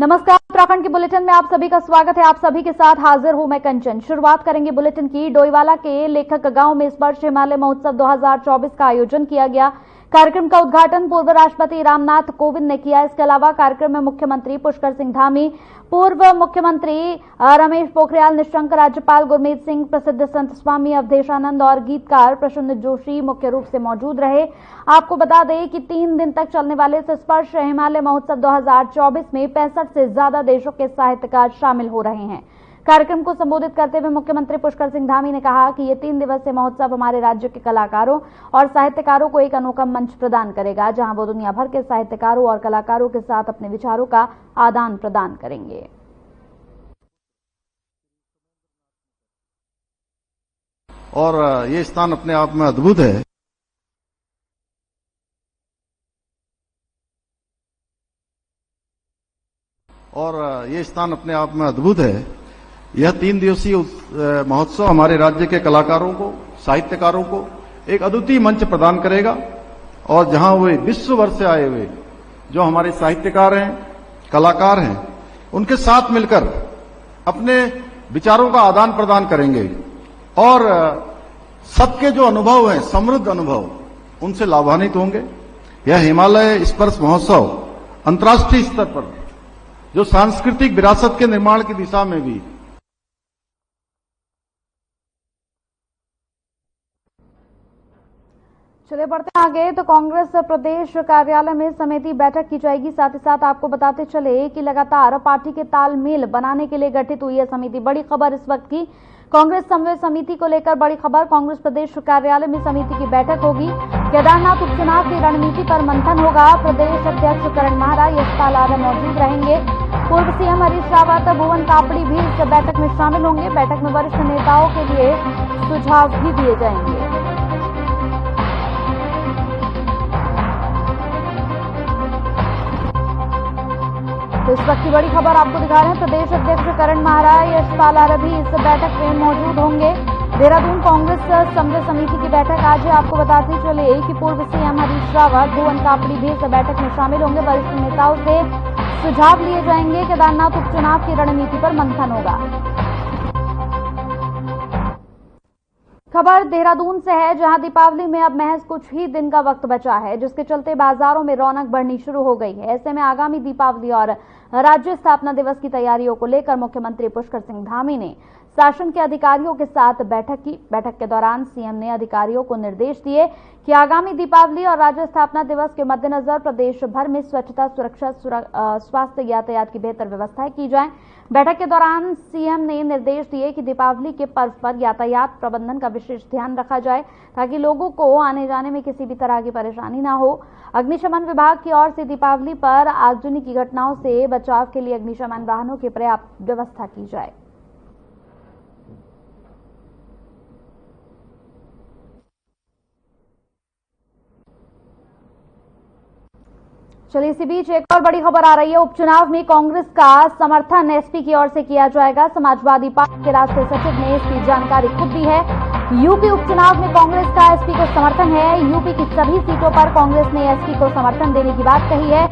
नमस्कार, उत्तराखंड के बुलेटिन में आप सभी का स्वागत है। आप सभी के साथ हाजिर हूं मैं कंचन। शुरुआत करेंगे बुलेटिन की। डोईवाला के लेखक गांव में इस वर्ष हिमालय महोत्सव 2024 का आयोजन किया गया। कार्यक्रम का उद्घाटन पूर्व राष्ट्रपति रामनाथ कोविंद ने किया। इसके अलावा कार्यक्रम में मुख्यमंत्री पुष्कर सिंह धामी, पूर्व मुख्यमंत्री रमेश पोखरियाल निशंक, राज्यपाल गुरमीत सिंह, प्रसिद्ध संत स्वामी अवधेशानंद और गीतकार प्रसून जोशी मुख्य रूप से मौजूद रहे। आपको बता दें कि 3 दिन तक चलने वाले इस स्पर्श हिमालय महोत्सव 2024 में 65 से ज्यादा देशों के साहित्यकार शामिल हो रहे हैं। कार्यक्रम को संबोधित करते हुए मुख्यमंत्री पुष्कर सिंह धामी ने कहा कि ये 3 दिवसीय महोत्सव हमारे राज्य के कलाकारों और साहित्यकारों को एक अनोखा मंच प्रदान करेगा, जहां वो दुनिया भर के साहित्यकारों और कलाकारों के साथ अपने विचारों का आदान प्रदान करेंगे। और ये स्थान अपने आप में अद्भुत है। यह 3 दिवसीय महोत्सव हमारे राज्य के कलाकारों को, साहित्यकारों को एक अद्वितीय मंच प्रदान करेगा और जहां वे विश्व भर से आए हुए जो हमारे साहित्यकार हैं, कलाकार हैं, उनके साथ मिलकर अपने विचारों का आदान प्रदान करेंगे और सबके जो अनुभव हैं, समृद्ध अनुभव, उनसे लाभान्वित होंगे। यह हिमालय स्पर्श महोत्सव अंतर्राष्ट्रीय स्तर पर जो सांस्कृतिक विरासत के निर्माण की दिशा में भी चलिए बढ़ते हैं आगे। तो कांग्रेस प्रदेश कार्यालय में समिति बैठक की जाएगी। साथ ही साथ आपको बताते चले कि लगातार पार्टी के तालमेल बनाने के लिए गठित हुई है समिति। बड़ी खबर इस वक्त की, कांग्रेस समन्वय समिति को लेकर बड़ी खबर। कांग्रेस प्रदेश कार्यालय में समिति की बैठक होगी। केदारनाथ उपचुनाव की रणनीति पर मंथन होगा। प्रदेश अध्यक्ष करण माहरा, यशपाल आर्य मौजूद रहेंगे। पूर्व सीएम हरीश रावत, भुवन कापड़ी भी इस बैठक में शामिल होंगे। बैठक में वरिष्ठ नेताओं के लिए सुझाव भी दिए जाएंगे। तो इस वक्त की बड़ी खबर आपको दिखा रहे हैं। प्रदेश अध्यक्ष करण माहरा, यशपाल आर्य भी इस बैठक में मौजूद होंगे। देहरादून कांग्रेस समन्वय समिति की बैठक आज है। आपको बताते चले कि पूर्व सीएम हरीश रावत, भुवन कापड़ी भी इस बैठक में शामिल होंगे। वरिष्ठ नेताओं से सुझाव लिए जाएंगे। केदारनाथ उपचुनाव की रणनीति पर मंथन होगा। खबर देहरादून से है, जहां दीपावली में अब महज कुछ ही दिन का वक्त बचा है, जिसके चलते बाजारों में रौनक बढ़नी शुरू हो गई है। ऐसे में आगामी दीपावली और राज्य स्थापना दिवस की तैयारियों को लेकर मुख्यमंत्री पुष्कर सिंह धामी ने शासन के अधिकारियों के साथ बैठक की। बैठक के दौरान सीएम ने अधिकारियों को निर्देश दिए कि आगामी दीपावली और राज्य स्थापना दिवस के मद्देनजर प्रदेश भर में स्वच्छता, सुरक्षा, स्वास्थ्य, यातायात की बेहतर व्यवस्थाएं की जाएं। बैठक के दौरान सीएम ने निर्देश दिए कि दीपावली के पर्व पर यातायात प्रबंधन का विशेष ध्यान रखा जाए, ताकि लोगों को आने जाने में किसी भी तरह की परेशानी न हो। अग्निशमन विभाग की ओर से दीपावली पर आगजनी की घटनाओं से बचाव के लिए अग्निशमन वाहनों की पर्याप्त व्यवस्था की जाए। चलिए इसी बीच एक और बड़ी खबर आ रही है। उपचुनाव में कांग्रेस का समर्थन एसपी की ओर से किया जाएगा। समाजवादी पार्टी के राष्ट्रीय सचिव ने इसकी जानकारी खुद दी है। यूपी उपचुनाव में कांग्रेस का एसपी को समर्थन है। यूपी की सभी सीटों पर कांग्रेस ने एसपी को समर्थन देने की बात कही है।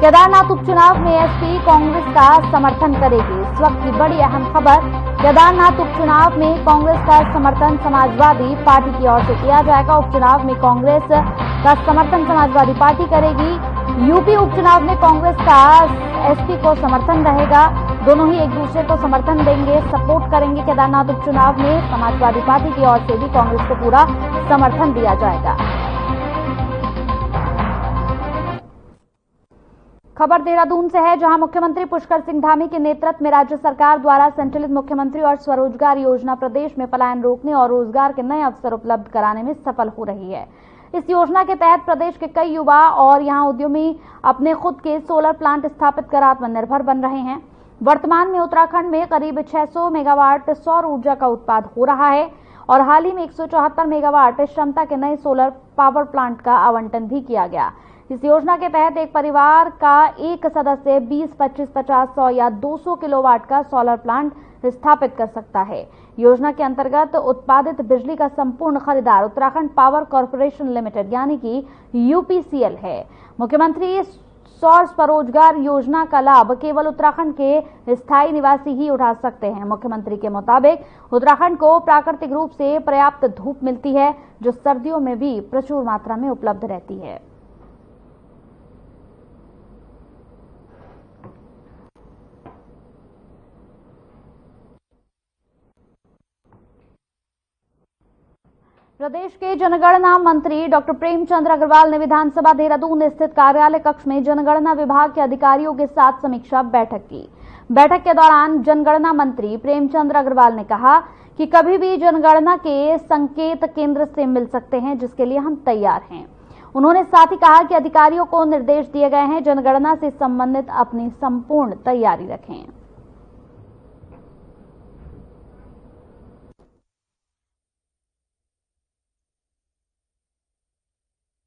केदारनाथ उपचुनाव में एसपी कांग्रेस का समर्थन करेगी। इस वक्त की बड़ी अहम खबर, केदारनाथ उपचुनाव में कांग्रेस का समर्थन समाजवादी पार्टी की ओर से किया जाएगा। उपचुनाव में कांग्रेस का समर्थन समाजवादी पार्टी करेगी। यूपी उपचुनाव में कांग्रेस का एसपी को समर्थन रहेगा। दोनों ही एक दूसरे को समर्थन देंगे, सपोर्ट करेंगे। केदारनाथ उपचुनाव में समाजवादी पार्टी की ओर से भी कांग्रेस को पूरा समर्थन दिया जाएगा। खबर देहरादून से है, जहां मुख्यमंत्री पुष्कर सिंह धामी के नेतृत्व में राज्य सरकार द्वारा संचालित मुख्यमंत्री और स्वरोजगार योजना प्रदेश में पलायन रोकने और रोजगार के नए अवसर उपलब्ध कराने में सफल हो रही है। इस योजना के तहत प्रदेश के कई युवा और यहां उद्यमी अपने खुद के सोलर प्लांट स्थापित कर आत्मनिर्भर बन रहे हैं। वर्तमान में उत्तराखंड में करीब 600 मेगावाट सौर ऊर्जा का उत्पाद हो रहा है और हाल ही में 174 मेगावाट क्षमता के नए सोलर पावर प्लांट का आवंटन भी किया गया। इस योजना के तहत एक परिवार का एक सदस्य 20, 25, 50, 100 या 200 किलोवाट का सोलर प्लांट स्थापित कर सकता है। योजना के अंतर्गत उत्पादित बिजली का संपूर्ण खरीदार उत्तराखंड पावर कॉर्पोरेशन लिमिटेड यानी कि यूपीसीएल है। मुख्यमंत्री सौर स्वरोजगार योजना का लाभ केवल उत्तराखंड के स्थायी निवासी ही उठा सकते हैं। मुख्यमंत्री के मुताबिक उत्तराखंड को प्राकृतिक रूप से पर्याप्त धूप मिलती है, जो सर्दियों में भी प्रचुर मात्रा में उपलब्ध रहती है। प्रदेश के जनगणना मंत्री डॉक्टर प्रेमचंद अग्रवाल ने विधानसभा देहरादून स्थित कार्यालय कक्ष में जनगणना विभाग के अधिकारियों के साथ समीक्षा बैठक की। बैठक के दौरान जनगणना मंत्री प्रेमचंद अग्रवाल ने कहा कि कभी भी जनगणना के संकेत केंद्र से मिल सकते हैं, जिसके लिए हम तैयार हैं। उन्होंने साथ ही कहा कि अधिकारियों को निर्देश दिए गए हैं, जनगणना से संबंधित अपनी संपूर्ण तैयारी रखें।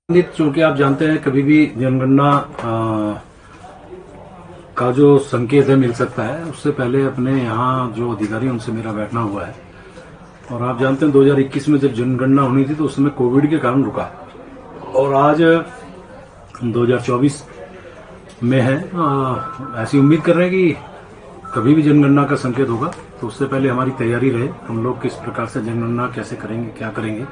चूंकि आप जानते हैं कभी भी जनगणना का जो संकेत है मिल सकता है, उससे पहले अपने यहाँ जो अधिकारी उनसे मेरा बैठना हुआ है। और आप जानते हैं 2021 में जब जनगणना होनी थी तो उस समय कोविड के कारण रुका, और आज 2024 में है। ऐसी उम्मीद कर रहे हैं कि कभी भी जनगणना का संकेत होगा तो उससे पहले हमारी तैयारी रहे, हम लोग किस प्रकार से जनगणना कैसे करेंगे, क्या करेंगे।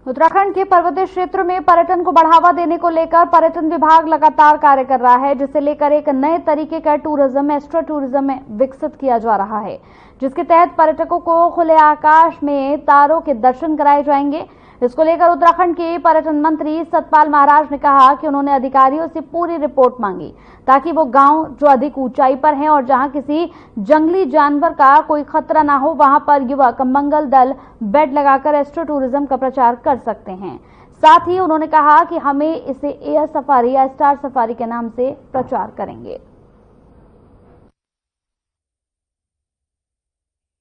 उत्तराखंड के पर्वतीय क्षेत्र में पर्यटन को बढ़ावा देने को लेकर पर्यटन विभाग लगातार कार्य कर रहा है, जिसे लेकर एक नए तरीके का टूरिज्म एस्ट्रो टूरिज्म विकसित किया जा रहा है, जिसके तहत पर्यटकों को खुले आकाश में तारों के दर्शन कराए जाएंगे। इसको लेकर उत्तराखंड के पर्यटन मंत्री सतपाल महाराज ने कहा कि उन्होंने अधिकारियों से पूरी रिपोर्ट मांगी ताकि वो गांव जो अधिक ऊंचाई पर हैं और जहां किसी जंगली जानवर का कोई खतरा ना हो, वहां पर युवक मंगल दल बेड लगाकर एस्ट्रो टूरिज्म का प्रचार कर सकते हैं। साथ ही उन्होंने कहा कि हमें इसे एयर सफारी या स्टार सफारी के नाम से प्रचार करेंगे।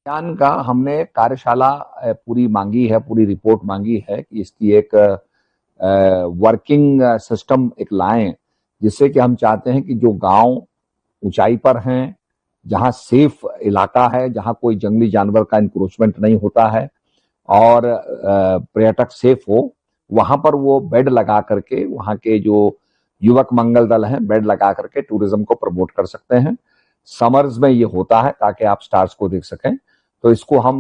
का हमने कार्यशाला पूरी मांगी है, पूरी रिपोर्ट मांगी है कि इसकी एक वर्किंग सिस्टम एक लाएं, जिससे कि हम चाहते हैं कि जो गांव ऊंचाई पर हैं, जहां सेफ इलाका है, जहां कोई जंगली जानवर का इंक्रोचमेंट नहीं होता है और पर्यटक सेफ हो, वहां पर वो बेड लगा करके, वहां के जो युवक मंगल दल हैं बेड लगा करके टूरिज्म को प्रमोट कर सकते हैं। समर्स में ये होता है ताकि आप स्टार्स को देख सकें, तो इसको हम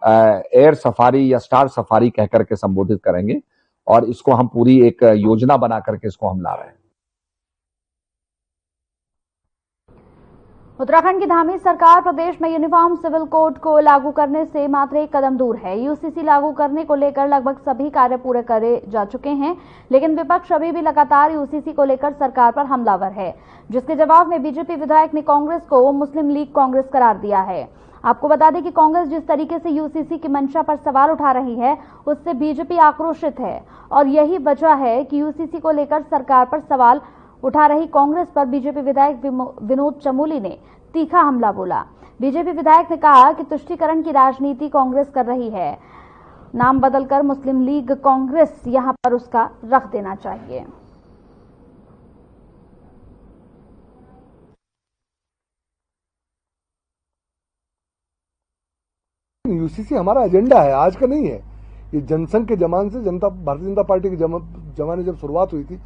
एयर सफारी या स्टार सफारी कह करके संबोधित करेंगे और इसको हम पूरी एक योजना बना करके इसको हम ला रहे हैं। उत्तराखंड की धामी सरकार प्रदेश में यूनिफॉर्म सिविल कोड को लागू करने से मात्र एक कदम दूर है। यूसीसी लागू करने को लेकर लगभग सभी कार्य पूरे करे जा चुके हैं, लेकिन विपक्ष अभी भी लगातार यूसीसी को लेकर सरकार पर हमलावर है, जिसके जवाब में बीजेपी विधायक ने कांग्रेस को मुस्लिम लीग कांग्रेस करार दिया है। आपको बता दें कि कांग्रेस जिस तरीके से यूसीसी की मंशा पर सवाल उठा रही है, उससे बीजेपी आक्रोशित है और यही वजह है कि यूसीसी को लेकर सरकार पर सवाल उठा रही कांग्रेस पर बीजेपी विधायक विनोद चमोली ने तीखा हमला बोला। बीजेपी विधायक ने कहा कि तुष्टीकरण की राजनीति कांग्रेस कर रही है, नाम बदलकर मुस्लिम लीग कांग्रेस यहां पर उसका रख देना चाहिए। यूसीसी हमारा एजेंडा है, आज का नहीं है। ये जनसंघ के जमाने से भारतीय जनता पार्टी के जमाने जब शुरुआत हुई थी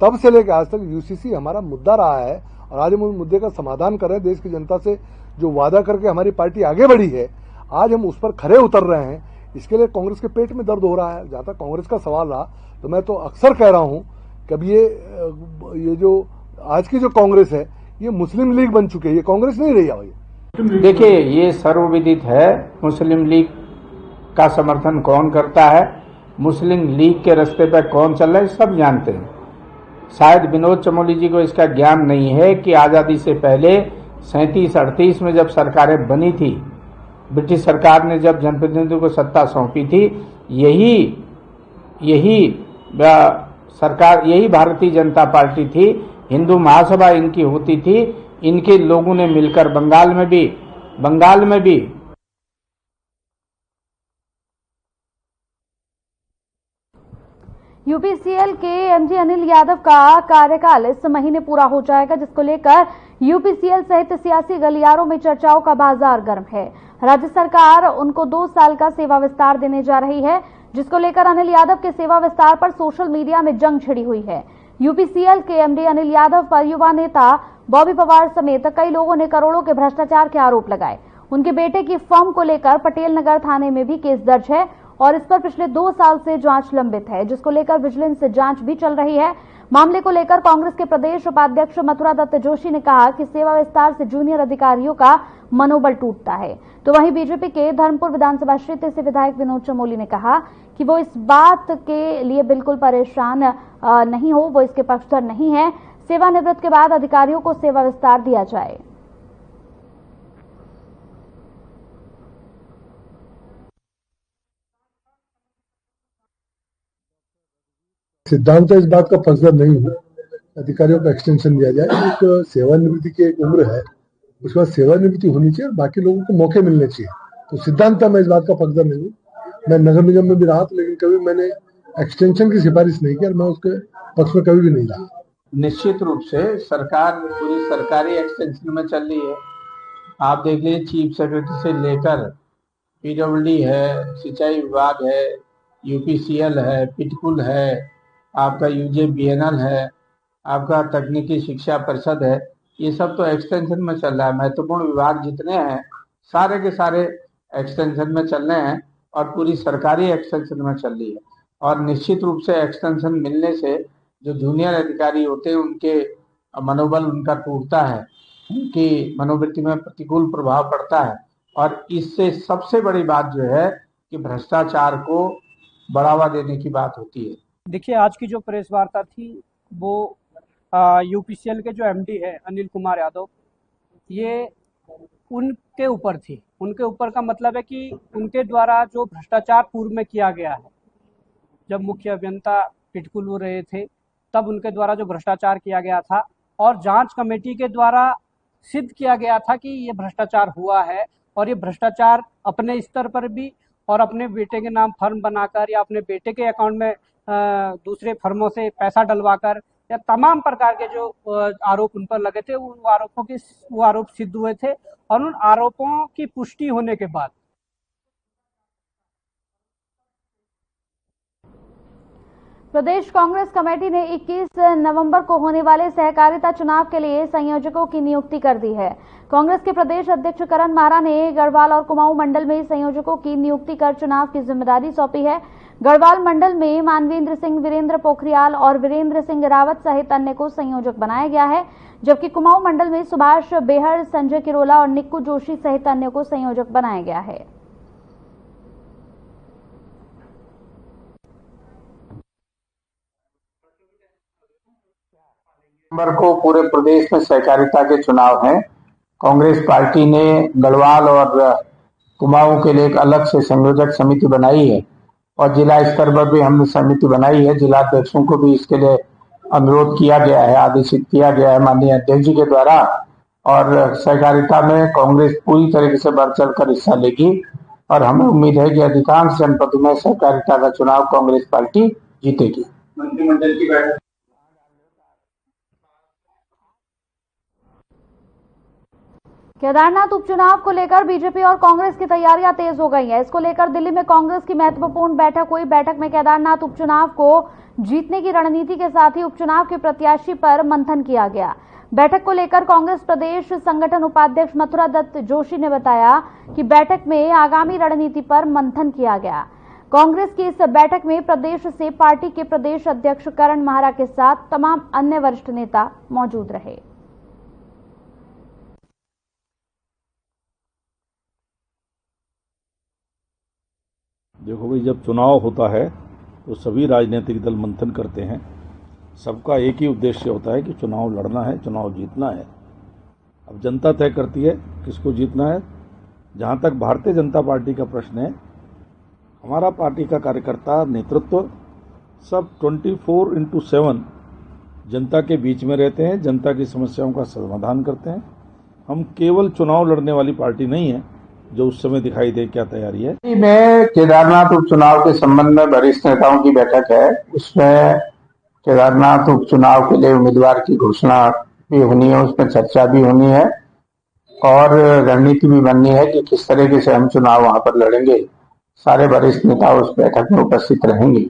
तब से लेकर आज तक यूसीसी हमारा मुद्दा रहा है और आज हम उस मुद्दे का समाधान कर रहे हैं। देश की जनता से जो वादा करके हमारी पार्टी आगे बढ़ी है, आज हम उस पर खरे उतर रहे हैं। इसके लिए कांग्रेस के पेट में दर्द हो रहा है। जहां तक कांग्रेस का सवाल रहा तो मैं तो अक्सर कह रहा हूं कि अब ये जो आज की जो कांग्रेस है ये मुस्लिम लीग बन चुकी है, ये कांग्रेस नहीं रही है। देखिए, ये सर्वविदित है मुस्लिम लीग का समर्थन कौन करता है, मुस्लिम लीग के रास्ते पर कौन चल रहा है, सब जानते हैं। शायद विनोद चमोली जी को इसका ज्ञान नहीं है कि आज़ादी से पहले 37-38 में जब सरकारें बनी थी, ब्रिटिश सरकार ने जब जनप्रतिनिधियों को सत्ता सौंपी थी, यही सरकार, यही भारतीय जनता पार्टी थी। हिंदू महासभा इनकी होती थी, इनके लोगों ने मिलकर बंगाल में भी यूपीसीएल के एमडी अनिल यादव का कार्यकाल इस महीने पूरा हो जाएगा, जिसको लेकर यूपीसीएल सहित सियासी गलियारों में चर्चाओं का बाजार गर्म है। राज्य सरकार उनको 2 साल का सेवा विस्तार देने जा रही है, जिसको लेकर अनिल यादव के सेवा विस्तार पर सोशल मीडिया में जंग छिड़ी हुई है। यूपीसीएल के एमडी अनिल यादव पर युवा नेता बॉबी पवार समेत कई लोगों ने करोड़ों के भ्रष्टाचार के आरोप लगाए। उनके बेटे की फर्म को लेकर पटेल नगर थाने में भी केस दर्ज है और इस पर पिछले 2 साल से जांच लंबित है, जिसको लेकर विजिलेंस जांच भी चल रही है। मामले को लेकर कांग्रेस के प्रदेश उपाध्यक्ष मथुरा दत्त जोशी ने कहा कि सेवा विस्तार से जूनियर अधिकारियों का मनोबल टूटता है। तो वहीं बीजेपी के धर्मपुर विधानसभा क्षेत्र से विधायक विनोद चमोली ने कहा कि वो इस बात के लिए बिल्कुल परेशान नहीं हो, वो इसके पक्षधर नहीं है। सेवानिवृत्त के बाद अधिकारियों को सेवा विस्तार दिया जाए। सिद्धांत इस बात का पक्षधर नहीं हूँ, अधिकारियों को एक्सटेंशन दिया जाए। एक सेवानिवृत्ति की एक उम्र है, उसके बाद सेवानिवृत्ति होनी चाहिए और बाकी लोगों को मौके मिलने चाहिए। तो सिद्धांत मैं इस बात का पक्षधर नहीं हूँ। मैं नगर निगम में भी रहा था, लेकिन कभी मैंने एक्सटेंशन की सिफारिश नहीं की और मैं उसके पक्ष में कभी भी नहीं रहा। निश्चित रूप से सरकार पूरी सरकारी एक्सटेंशन में चल रही है। आप देख लीजिए, चीफ सेक्रेटरी से लेकर पीडब्ल्यूडी है, सिंचाई विभाग है, यूपीसीएल है, पिटकुल है, आपका यूजेबीएनएल है, आपका तकनीकी शिक्षा परिषद है, ये सब तो एक्सटेंशन में चल रहा है। महत्वपूर्ण विभाग जितने हैं सारे के सारे एक्सटेंशन में चल रहे हैं और पूरी सरकारी एक्सटेंशन में चल रही है। और निश्चित रूप से एक्सटेंशन मिलने से जो जूनियर अधिकारी होते हैं उनके मनोबल उनका टूटता है, उनकी मनोवृत्ति में प्रतिकूल प्रभाव पड़ता है। और इससे सबसे बड़ी बात जो है कि भ्रष्टाचार को बढ़ावा देने की बात होती है। देखिए, आज की जो प्रेस वार्ता थी वो यूपीसीएल के जो एमडी है अनिल कुमार यादव, ये उनके ऊपर थी। उनके ऊपर का मतलब है कि उनके द्वारा जो भ्रष्टाचार पूर्व में किया गया है, जब मुख्य अभियंता पिटकुल वो रहे थे तब उनके द्वारा जो भ्रष्टाचार किया गया था और जांच कमेटी के द्वारा सिद्ध किया गया था कि ये भ्रष्टाचार हुआ है। और ये भ्रष्टाचार अपने स्तर पर भी और अपने बेटे के नाम फर्म बनाकर या अपने बेटे के अकाउंट में दूसरे फर्मों से पैसा डलवाकर या तमाम प्रकार के जो आरोप उन पर लगे थे, वो आरोप सिद्ध हुए थे। और उन आरोपों की पुष्टि होने के बाद प्रदेश कांग्रेस कमेटी ने 21 नवंबर को होने वाले सहकारिता चुनाव के लिए संयोजकों की नियुक्ति कर दी है। कांग्रेस के प्रदेश अध्यक्ष करण माहरा ने गढ़वाल और कुमाऊं मंडल में संयोजकों की नियुक्ति कर चुनाव की जिम्मेदारी सौंपी है। गढ़वाल मंडल में मानवेंद्र सिंह, वीरेंद्र पोखरियाल और वीरेंद्र सिंह रावत सहित अन्य को संयोजक बनाया गया है, जबकि कुमाऊं मंडल में सुभाष बेहर, संजय किरोला और निक्कू जोशी सहित अन्य को संयोजक बनाया गया है। नवंबर को पूरे प्रदेश में सहकारिता के चुनाव हैं। कांग्रेस पार्टी ने गढ़वाल और कुमाऊं के लिए एक अलग से संयोजक समिति बनाई है और जिला स्तर पर भी हमने समिति बनाई है। जिलाध्यक्षों को भी इसके लिए अनुरोध किया गया है, आदेशित किया गया है माननीय अध्यक्ष जी के द्वारा। और सहकारिता में कांग्रेस पूरी तरीके से बढ़ चढ़ कर हिस्सा लेगी और हमें उम्मीद है कि अधिकांश जनपदों में सहकारिता का चुनाव कांग्रेस पार्टी जीतेगी। मंत्रिमंडल की बैठक केदारनाथ उपचुनाव को लेकर बीजेपी और कांग्रेस की तैयारियां तेज हो गई हैं। इसको लेकर दिल्ली में कांग्रेस की महत्वपूर्ण बैठक हुई। बैठक में केदारनाथ उपचुनाव को जीतने की रणनीति के साथ ही उपचुनाव के प्रत्याशी पर मंथन किया गया। बैठक को लेकर कांग्रेस प्रदेश संगठन उपाध्यक्ष मथुरा दत्त जोशी ने बताया कि बैठक में आगामी रणनीति पर मंथन किया गया। कांग्रेस की इस बैठक में प्रदेश से पार्टी के प्रदेश अध्यक्ष करण माहरा के साथ तमाम अन्य वरिष्ठ नेता मौजूद रहे। देखो भाई, जब चुनाव होता है तो सभी राजनीतिक दल मंथन करते हैं। सबका एक ही उद्देश्य होता है कि चुनाव लड़ना है, चुनाव जीतना है। अब जनता तय करती है किसको जीतना है। जहां तक भारतीय जनता पार्टी का प्रश्न है, हमारा पार्टी का कार्यकर्ता नेतृत्व सब 24/7 जनता के बीच में रहते हैं, जनता की समस्याओं का समाधान करते हैं। हम केवल चुनाव लड़ने वाली पार्टी नहीं है, जो उस समय दिखाई दे क्या तैयारी है। दिल्ली में केदारनाथ उपचुनाव के संबंध में वरिष्ठ नेताओं की बैठक है। उसमें केदारनाथ उपचुनाव के लिए उम्मीदवार की घोषणा भी होनी है, उसमें चर्चा भी होनी है और रणनीति भी बननी है कि किस तरीके से हम चुनाव वहां पर लड़ेंगे। सारे वरिष्ठ नेता उस बैठक में उपस्थित रहेंगे।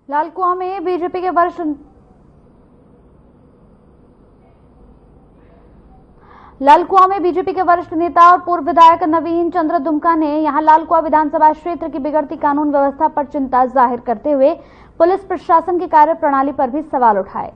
लालकुआं में बीजेपी के वरिष्ठ नेता और पूर्व विधायक नवीन चंद्र दुमका ने यहां लालकुआं विधानसभा क्षेत्र की बिगड़ती कानून व्यवस्था पर चिंता जाहिर करते हुए पुलिस प्रशासन की कार्यप्रणाली पर भी सवाल उठाए।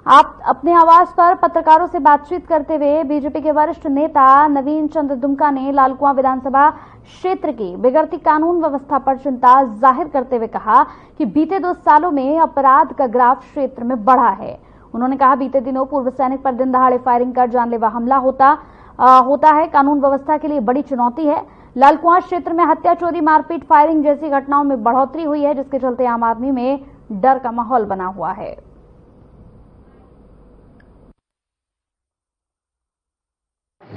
आप अपने आवास पर पत्रकारों से बातचीत करते हुए बीजेपी के वरिष्ठ नेता नवीन चंद्र दुमका ने लालकुआं विधानसभा क्षेत्र की बिगड़ती कानून व्यवस्था पर चिंता जाहिर करते हुए कहा कि बीते 2 सालों में अपराध का ग्राफ क्षेत्र में बढ़ा है। उन्होंने कहा बीते दिनों पूर्व सैनिक पर दिन दहाड़े फायरिंग कर जानलेवा हमला होता है। कानून व्यवस्था के लिए बड़ी चुनौती है। लालकुआं क्षेत्र में हत्या, चोरी, मारपीट, फायरिंग जैसी घटनाओं में बढ़ोतरी हुई है, जिसके चलते आम आदमी में डर का माहौल बना हुआ है।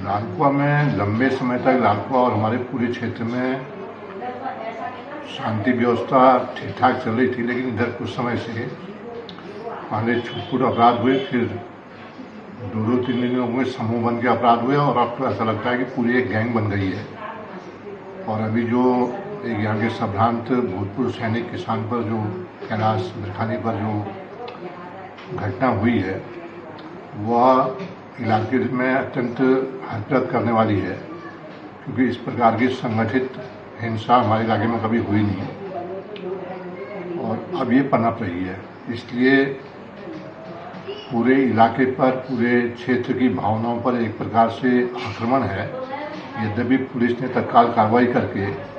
लालकुआं में लंबे समय तक लालकुआं और हमारे पूरे क्षेत्र में शांति व्यवस्था ठीक ठाक चल रही थी, लेकिन इधर कुछ समय से पहले छुटपुट अपराध हुए, फिर 2-3 दिनों में समूह बन के अपराध हुए और अब तो ऐसा लगता है कि पूरी एक गैंग बन गई है। और अभी जो एक यहाँ के संभ्रांत भूतपूर्व सैनिक किसान पर जो कैलाश बिरखानी पर जो घटना हुई है, वह इलाके में अत्यंत हसरत करने वाली है, क्योंकि इस प्रकार की संगठित हिंसा हमारे इलाके में कभी हुई नहीं और अब ये पनप रही है। इसलिए पूरे इलाके पर, पूरे क्षेत्र की भावनाओं पर एक प्रकार से आक्रमण है। यद्यपि पुलिस ने तत्काल कार्रवाई करके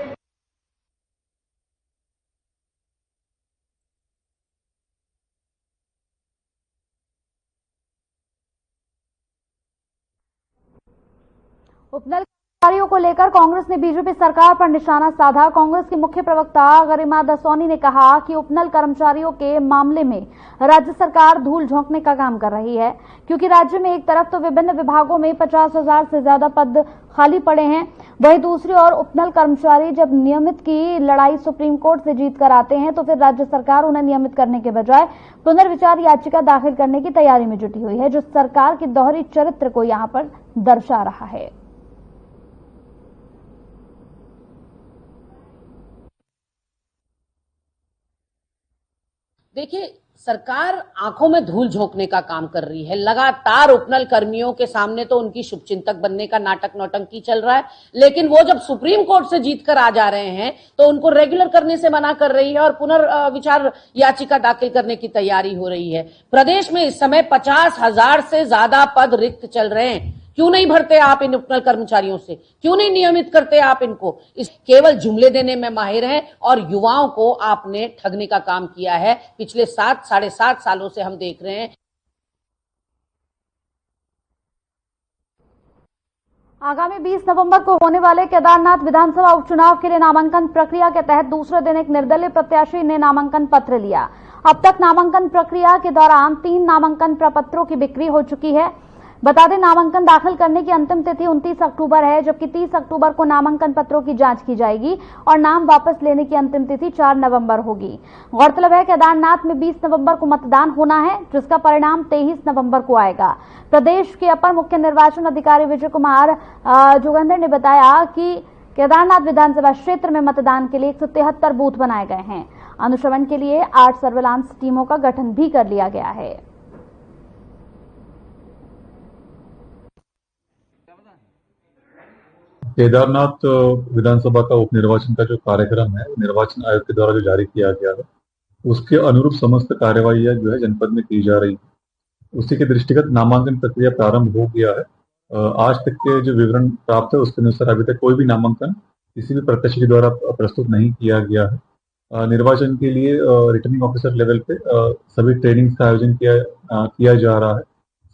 उपनल कर्मचारियों को लेकर कांग्रेस ने बीजेपी सरकार पर निशाना साधा। कांग्रेस की मुख्य प्रवक्ता गरिमा दसौनी ने कहा कि उपनल कर्मचारियों के मामले में राज्य सरकार धूल झोंकने का काम कर रही है, क्योंकि राज्य में एक तरफ तो विभिन्न विभागों में 50,000 से ज्यादा पद खाली पड़े हैं, वहीं दूसरी ओर उपनल कर्मचारी जब नियमित की लड़ाई सुप्रीम कोर्ट से जीत कर आते हैं तो फिर राज्य सरकार उन्हें नियमित करने के बजाय पुनर्विचार याचिका दाखिल करने की तैयारी में जुटी हुई है, जो सरकार की दोहरी चरित्र को यहां पर दर्शा रहा है। देखिए, सरकार आंखों में धूल झोंकने का काम कर रही है। लगातार उपनल कर्मियों के सामने तो उनकी शुभचिंतक बनने का नाटक नौटंकी चल रहा है, लेकिन वो जब सुप्रीम कोर्ट से जीत कर आ जा रहे हैं तो उनको रेगुलर करने से मना कर रही है और पुनर्विचार याचिका दाखिल करने की तैयारी हो रही है। प्रदेश में इस समय 50,000 से ज्यादा पद रिक्त चल रहे हैं। क्यों नहीं भरते आप इन उपनल कर्मचारियों से? क्यों नहीं नियमित करते आप इनको? इस केवल जुमले देने में माहिर हैं और युवाओं को आपने ठगने का काम किया है। पिछले 7-7.5 सालों से हम देख रहे हैं। आगामी 20 नवंबर को होने वाले केदारनाथ विधानसभा उपचुनाव के लिए नामांकन प्रक्रिया के तहत दूसरे दिन एक निर्दलीय प्रत्याशी ने नामांकन पत्र लिया। अब तक नामांकन प्रक्रिया के दौरान 3 नामांकन प्रपत्रों की बिक्री हो चुकी है। बता दें, नामांकन दाखिल करने की अंतिम तिथि 29 अक्टूबर है, जबकि 30 अक्टूबर को नामांकन पत्रों की जांच की जाएगी और नाम वापस लेने की अंतिम तिथि 4 नवंबर होगी। गौरतलब है, केदारनाथ में 20 नवंबर को मतदान होना है, जिसका परिणाम 23 नवंबर को आएगा। प्रदेश के अपर मुख्य निर्वाचन अधिकारी विजय कुमार जोगंदर ने बताया कि केदारनाथ विधानसभा क्षेत्र में मतदान के लिए 173 बूथ बनाए गए हैं। अनुश्रवण के लिए 8 सर्विलांस टीमों का गठन भी कर लिया गया है। केदारनाथ विधानसभा का उपनिर्वाचन का जो कार्यक्रम है, निर्वाचन आयोग के द्वारा जो जारी किया गया है, उसके अनुरूप समस्त कार्यवाहियां जो है जनपद में की जा रही है। उसी के दृष्टिगत नामांकन प्रक्रिया प्रारंभ हो गया है। आज तक के जो विवरण प्राप्त है उसके अनुसार अभी तक कोई भी नामांकन किसी भी प्रत्याशी के द्वारा प्रस्तुत नहीं किया गया है। निर्वाचन के लिए रिटर्निंग ऑफिसर लेवल पे सभी ट्रेनिंग्स का आयोजन किया जा रहा है।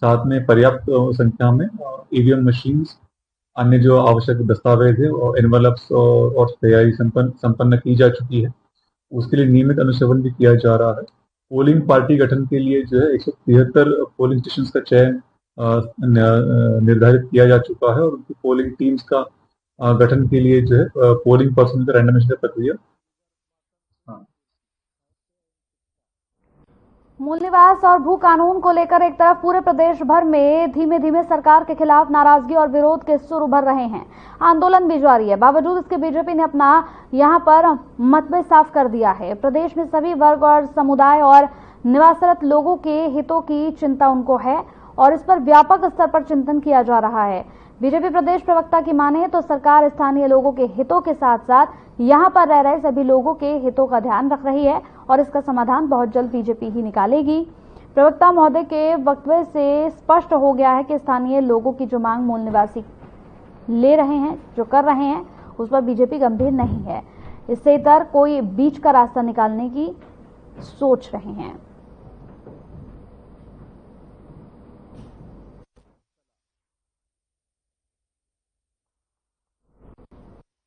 साथ में पर्याप्त संख्या में ईवीएम मशीन्स, अन्य जो आवश्यक दस्तावेज है और एनवलप्स और तैयारी संपन्न की जा चुकी है। उसके लिए नियमित अनुश्रवण भी किया जा रहा है। पोलिंग पार्टी गठन के लिए जो है 173 पोलिंग स्टेशन का चयन निर्धारित किया जा चुका है और उनकी पोलिंग टीम्स का गठन के लिए जो है पोलिंग पर्सन का रैंडमाइजेशन प्रक्रिया मूल निवास और भू कानून को लेकर एक तरफ पूरे प्रदेश भर में धीमे धीमे सरकार के खिलाफ नाराजगी और विरोध के सुर उभर रहे हैं, आंदोलन भी जारी है। बावजूद इसके बीजेपी ने अपना यहां पर मतभेद साफ कर दिया है। प्रदेश में सभी वर्ग और समुदाय और निवासरत लोगों के हितों की चिंता उनको है और इस पर व्यापक स्तर पर चिंतन किया जा रहा है। बीजेपी प्रदेश प्रवक्ता की माने तो सरकार स्थानीय लोगों के हितों के साथ साथ यहां पर रह रहे सभी लोगों के हितों का ध्यान रख रही है और इसका समाधान बहुत जल्द बीजेपी ही निकालेगी। प्रवक्ता महोदय के वक्तव्य से स्पष्ट हो गया है कि स्थानीय लोगों की जो मांग मूल निवासी ले रहे हैं, जो कर रहे हैं, उस पर बीजेपी गंभीर नहीं है। इससे इतर कोई बीच का रास्ता निकालने की सोच रहे हैं।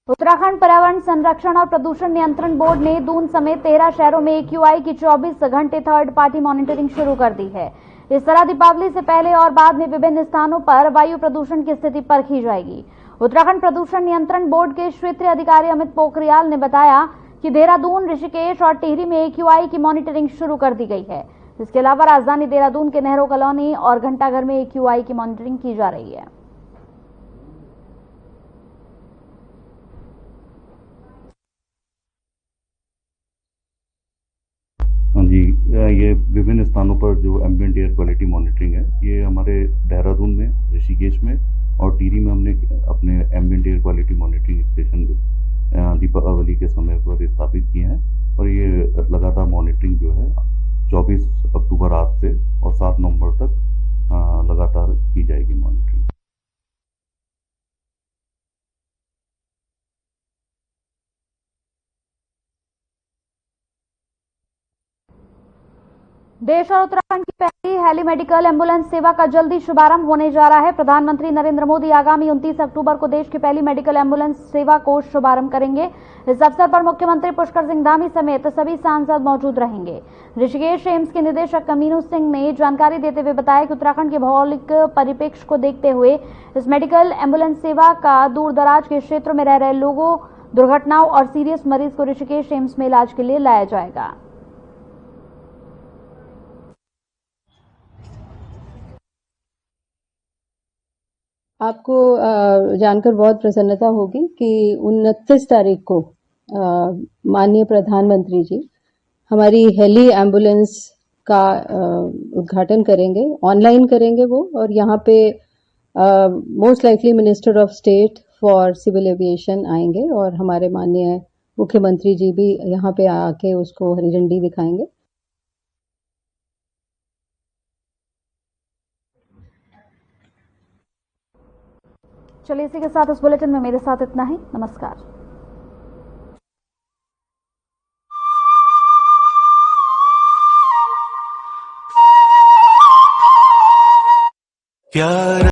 उत्तराखंड पर्यावरण संरक्षण और प्रदूषण नियंत्रण बोर्ड ने दून समेत 13 शहरों में AQI की 24 घंटे थर्ड पार्टी मॉनिटरिंग शुरू कर दी है। इस तरह दीपावली से पहले और बाद में विभिन्न स्थानों पर वायु प्रदूषण की स्थिति परखी जाएगी। उत्तराखंड प्रदूषण नियंत्रण बोर्ड के क्षेत्रीय अधिकारी अमित पोखरियाल ने बताया कि देहरादून, ऋषिकेश और टिहरी में AQI की मॉनिटरिंग शुरू कर दी गई है। इसके अलावा राजधानी देहरादून के नेहरू कॉलोनी और घंटाघर में AQI की मॉनिटरिंग की जा रही है। जी, ये विभिन्न स्थानों पर जो एम्बिएंट एयर क्वालिटी मॉनिटरिंग है, ये हमारे देहरादून में, ऋषिकेश में और टिहरी में हमने अपने ambient air quality monitoring station Deepavali के समय पर स्थापित किए हैं और ये लगातार मॉनिटरिंग जो है 24 अक्टूबर आज से और 7 नवंबर तक लगातार की जाएगी मॉनिटरिंग। देश और उत्तराखंड की पहली हेली मेडिकल एम्बुलेंस सेवा का जल्दी शुभारंभ होने जा रहा है। प्रधानमंत्री नरेंद्र मोदी आगामी 29 अक्टूबर को देश की पहली मेडिकल एम्बुलेंस सेवा को शुभारंभ करेंगे। इस अवसर पर मुख्यमंत्री पुष्कर सिंह धामी समेत सभी सांसद मौजूद रहेंगे। ऋषिकेश एम्स के निदेशक कमीनू सिंह ने जानकारी देते हुए बताया कि उत्तराखंड के भौगोलिक परिप्रेक्ष्य को देखते हुए इस मेडिकल एम्बुलेंस सेवा का दूर दराज के क्षेत्रों में रह रहे लोगों, दुर्घटनाओं और सीरियस मरीज को ऋषिकेश एम्स में इलाज के लिए लाया जाएगा। आपको जानकर बहुत प्रसन्नता होगी कि 29 तारीख को माननीय प्रधानमंत्री जी हमारी हेली एम्बुलेंस का उद्घाटन करेंगे, ऑनलाइन करेंगे वो, और यहाँ पे most likely minister of state for civil aviation आएंगे और हमारे माननीय मुख्यमंत्री जी भी यहाँ पे आके उसको हरी झंडी दिखाएंगे। चलिए, इसी के साथ इस बुलेटिन में मेरे साथ इतना ही। नमस्कार। प्यार